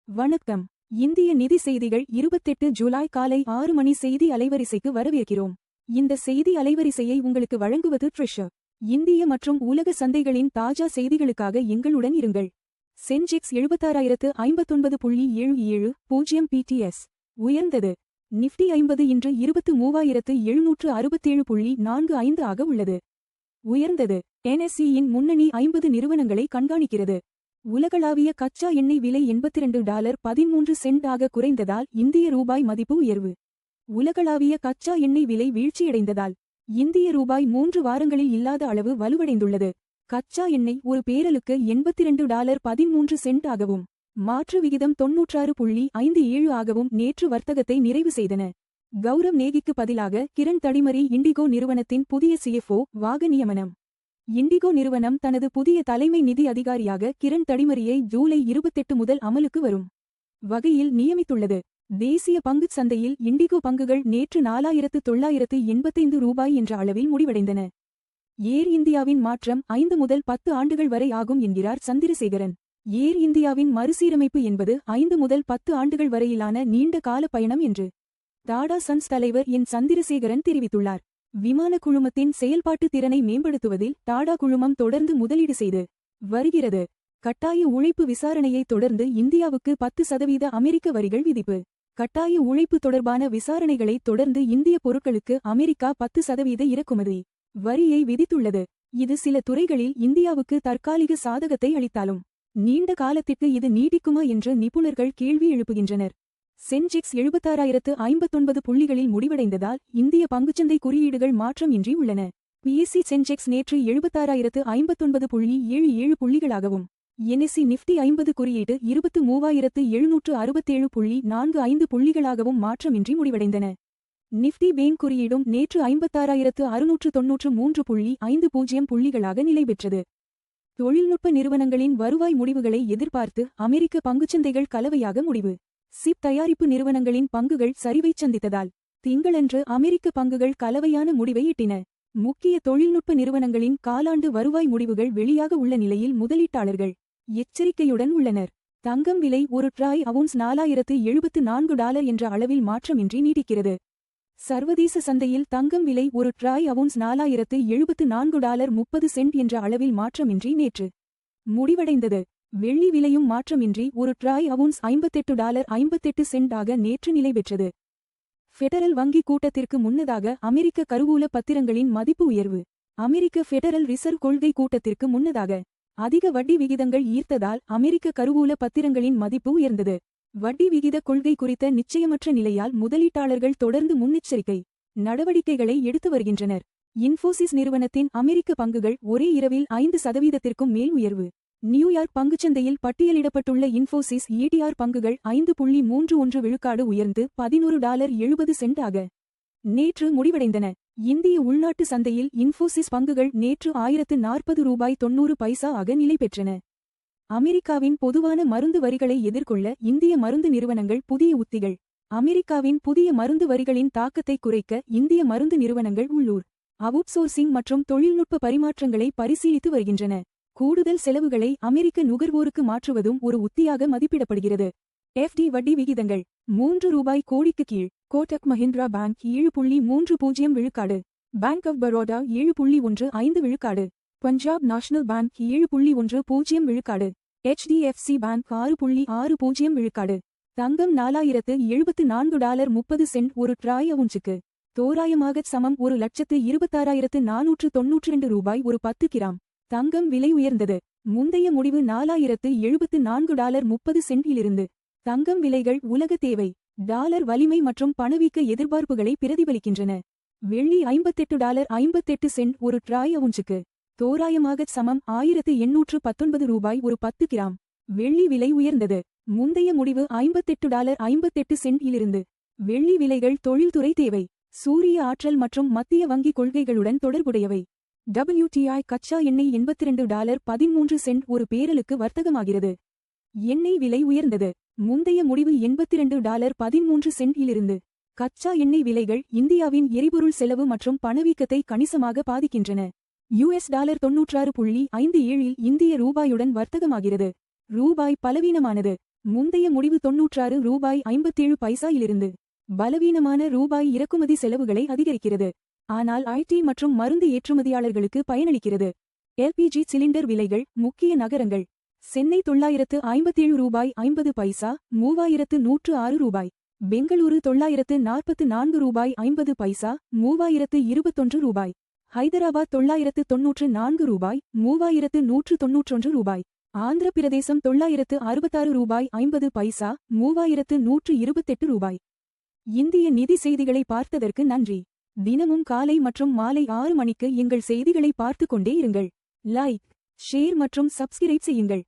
வணக்கம். இந்திய நிதி செய்திகள் 28 ஜூலை காலை 6 மணி செய்தி அலைவரிசைக்கு வரவேற்கிறோம். இந்த செய்தி அலைவரிசையை உங்களுக்கு வழங்குவது ட்ரிஷர். இந்திய மற்றும் உலக சந்தைகளின் தாஜா செய்திகளுக்காக எங்களுடன் இருங்கள். சென்செக்ஸ் 76,059.77 பிடிஎஸ் உயர்ந்தது. நிஃப்டி 50 இன்று 23,767.45 ஆக உள்ளது. உயர்ந்தது. NSE-யின் முன்னணி 50 நிறுவனங்களை கண்காணிக்கிறது. உலகளாவிய கச்சா எண்ணெய் விலை $82.13 ஆக குறைந்ததால் இந்திய ரூபாய் மதிப்பு உயர்வு. உலகளாவிய கச்சா எண்ணெய் விலை வீழ்ச்சியடைந்ததால் இந்திய ரூபாய் 3 வாரங்களில் இல்லாத அளவு வலுவடைந்துள்ளது. கச்சா எண்ணெய் ஒரு பேரலுக்கு $82.13 ஆகவும் மாற்று விகிதம் 96.57 ஆகவும் நேற்று வர்த்தகத்தை நிறைவு செய்தன. கௌரவ் நேகிக்கு பதிலாக கிரண் தடிமரி இண்டிகோ நிறுவனத்தின் புதிய CFO வாக நியமனம். இண்டிகோ நிறுவனம் தனது புதிய தலைமை நிதி அதிகாரியாக கிரண் தடிமரியை ஜூலை 28 முதல் அமலுக்கு வரும் வகையில் நியமித்துள்ளது. தேசிய பங்குச் சந்தையில் இண்டிகோ பங்குகள் நேற்று $4,985 என்ற அளவில் முடிவடைந்தன. ஏர் இந்தியாவின் மாற்றம் 5 முதல் 10 ஆண்டுகள் வரை ஆகும் என்கிறார் சந்திரசேகரன். ஏர் இந்தியாவின் மறுசீரமைப்பு என்பது 5 முதல் 10 ஆண்டுகள் வரையிலான நீண்ட கால பயணம் என்று டாடா சன்ஸ் தலைவர் என் சந்திரசேகரன் தெரிவித்துள்ளார். விமான குழுமத்தின் செயல்பாட்டு திறனை மேம்படுத்துவதில் டாடா குழுமம் தொடர்ந்து முதலீடு செய்து வருகிறது. கட்டாய உழைப்பு விசாரணையை தொடர்ந்து இந்தியாவுக்கு 10% அமெரிக்க வரிகள் விதிப்பு. கட்டாய உழைப்பு தொடர்பான விசாரணைகளை தொடர்ந்து இந்திய பொருட்களுக்கு அமெரிக்கா 10% இறக்குமதி வரியை விதித்துள்ளது. இது சில துறைகளில் இந்தியாவுக்கு தற்காலிக சாதகத்தை அளித்தாலும் நீண்ட காலத்திற்கு இது நீடிக்குமா என்று நிபுணர்கள் கேள்வி எழுப்புகின்றனர். சென்செக்ஸ் 76,059 புள்ளிகளில் முடிவடைந்ததால் இந்திய பங்குச்சந்தை குறியீடுகள் மாற்றம் இன்றி உள்ளன. பிஎஸ்சி சென்செக்ஸ் நேற்று 76,059.77 புள்ளிகளாகவும் NSE நிஃப்டி 50 குறியீடு 23,767.45 புள்ளிகளாகவும் மாற்றமின்றி முடிவடைந்தன. நிஃப்டி பேங்க் குறியீடும் நேற்று 56,693.50 புள்ளிகளாக நிலை பெற்றது. தொழில்நுட்ப நிறுவனங்களின் வருவாய் முடிவுகளை எதிர்பார்த்து அமெரிக்க பங்குச்சந்தைகள் கலவையாக முடிவு. சிப் தயாரிப்பு நிறுவனங்களின் பங்குகள் சரிவைச் சந்தித்ததால் திங்களன்று அமெரிக்க பங்குகள் கலவையான முடிவை எட்டின. முக்கிய தொழில்நுட்ப நிறுவனங்களின் காலாண்டு வருவாய் முடிவுகள் வெளியாக உள்ள நிலையில் முதலீட்டாளர்கள் எச்சரிக்கையுடன் உள்ளனர். தங்கம் விலை ஒரு ட்ராய் அவுன்ஸ் $4,074 என்ற அளவில் மாற்றமின்றி நீடிக்கிறது. சர்வதேச சந்தையில் தங்கம் விலை ஒரு ட்ராய் அவுன்ஸ் $4,074.30 என்ற அளவில் மாற்றமின்றி நேற்று முடிவடைந்தது. வெள்ளி விலையும் மாற்றமின்றி ஒரு ட்ராய் அவுன்ஸ் $58.58 ஆக நேற்று நிலை பெற்றது. ஃபெடரல் வங்கி கூட்டத்திற்கு முன்னதாக அமெரிக்க கருவூல பத்திரங்களின் மதிப்பு உயர்வு. அமெரிக்க ஃபெடரல் ரிசர்வ் கொள்கை கூட்டத்திற்கு முன்னதாக அதிக வட்டி விகிதங்கள் ஈர்த்ததால் அமெரிக்க கருவூல பத்திரங்களின் மதிப்பு உயர்ந்தது. வட்டி விகித கொள்கை குறித்த நிச்சயமற்ற நிலையால் முதலீட்டாளர்கள் தொடர்ந்து முன்னெச்சரிக்கை நடவடிக்கைகளை எடுத்து வருகின்றனர். இன்ஃபோசிஸ் நிறுவனத்தின் அமெரிக்க பங்குகள் ஒரே இரவில் 5%க்கும் மேல் உயர்வு. நியூயார்க் பங்குச்சந்தையில் பட்டியலிடப்பட்டுள்ள இன்ஃபோசிஸ் ETR பங்குகள் 5.31 விழுக்காடு உயர்ந்து $11.70 ஆக நேற்று முடிவடைந்தன. இந்திய உள்நாட்டு சந்தையில் இன்ஃபோசிஸ் பங்குகள் நேற்று $1040.90 ஆக நிலை பெற்றன. அமெரிக்காவின் பொதுவான மருந்து வரிகளை எதிர்கொள்ள இந்திய மருந்து நிறுவனங்கள் புதிய உத்திகள். அமெரிக்காவின் புதிய மருந்து வரிகளின் தாக்கத்தை குறைக்க இந்திய மருந்து நிறுவனங்கள் உள்ளூர் அவுட்சோர்சிங் மற்றும் தொழில்நுட்ப பரிமாற்றங்களை பரிசீலித்து வருகின்றன. கூடுதல் செலவுகளை அமெரிக்க நுகர்வோருக்கு மாற்றுவதும் ஒரு உத்தியாக மதிப்பிடப்படுகிறது. FD வட்டி விகிதங்கள் ₹3 கோடிக்கு கீழ். கோட்டக் மஹிந்திரா பேங்க் 7.30 விழுக்காடு. பேங்க் ஆஃப் பரோடா 7.15 விழுக்காடு. பஞ்சாப் நேஷனல் பேங்க் 7.10 விழுக்காடு. HDFC பேங்க் 6.60 விழுக்காடு. தங்கம் $4,074.30 ஒரு ட்ராய் அவுன்ஸுக்கு தோராயமாக சமம். 1,26,492 ஒரு 10 கிராம். தங்கம் விலை உயர்ந்தது. முந்தைய முடிவு $4,074.30 இலிருந்து. தங்கம் விலைகள் உலக தேவை, டாலர் வலிமை மற்றும் பணவீக்க எதிர்பார்ப்புகளை பிரதிபலிக்கின்றன. வெள்ளி $58.58 ஒரு ட்ராய் அவுன்ஸுக்கு தோராயமாக சமம். $1,819 ஒரு 10 கிராம். வெள்ளி விலை உயர்ந்தது. முந்தைய முடிவு $58.58 இலிருந்து. வெள்ளி விலைகள் தொழில்துறை தேவை, சூரிய ஆற்றல் மற்றும் மத்திய வங்கி கொள்கைகளுடன் தொடர்புடையவை. WTI கச்சா எண்ணெய் $82.13 ஒரு பேரலுக்கு வர்த்தகமாகிறது. எண்ணெய் விலை உயர்ந்தது. முந்தைய முடிவு $82.13 இலிருந்து. கச்சா எண்ணெய் விலைகள் இந்தியாவின் எரிபொருள் செலவு மற்றும் பணவீக்கத்தை கணிசமாக பாதிக்கின்றன. $96.57 இந்திய ரூபாயுடன் வர்த்தகமாகிறது. ரூபாய் பலவீனமானது. முந்தைய முடிவு ₹96.57 பலவீனமான ரூபாய் இறக்குமதி செலவுகளை அதிகரிக்கிறது. ஆனால் ஐடி மற்றும் மருந்து ஏற்றுமதியாளர்களுக்கு பயனளிக்கிறது. எல்பிஜி சிலிண்டர் விலைகள் முக்கிய நகரங்கள். சென்னை ₹957.50, ₹3106. பெங்களூரு ₹944.50, ₹3021. ஹைதராபாத் ₹994, ₹3191. ஆந்திர பிரதேசம் ₹966.50, ₹3128. இந்திய நிதி செய்திகளை பார்த்ததற்கு நன்றி. தினமும் காலை மற்றும் மாலை 6 மணிக்கு எங்கள் செய்திகளை பார்த்துக் கொண்டே இருங்கள். லைக், ஷேர் மற்றும் சப்ஸ்கிரைப் செய்யுங்கள்.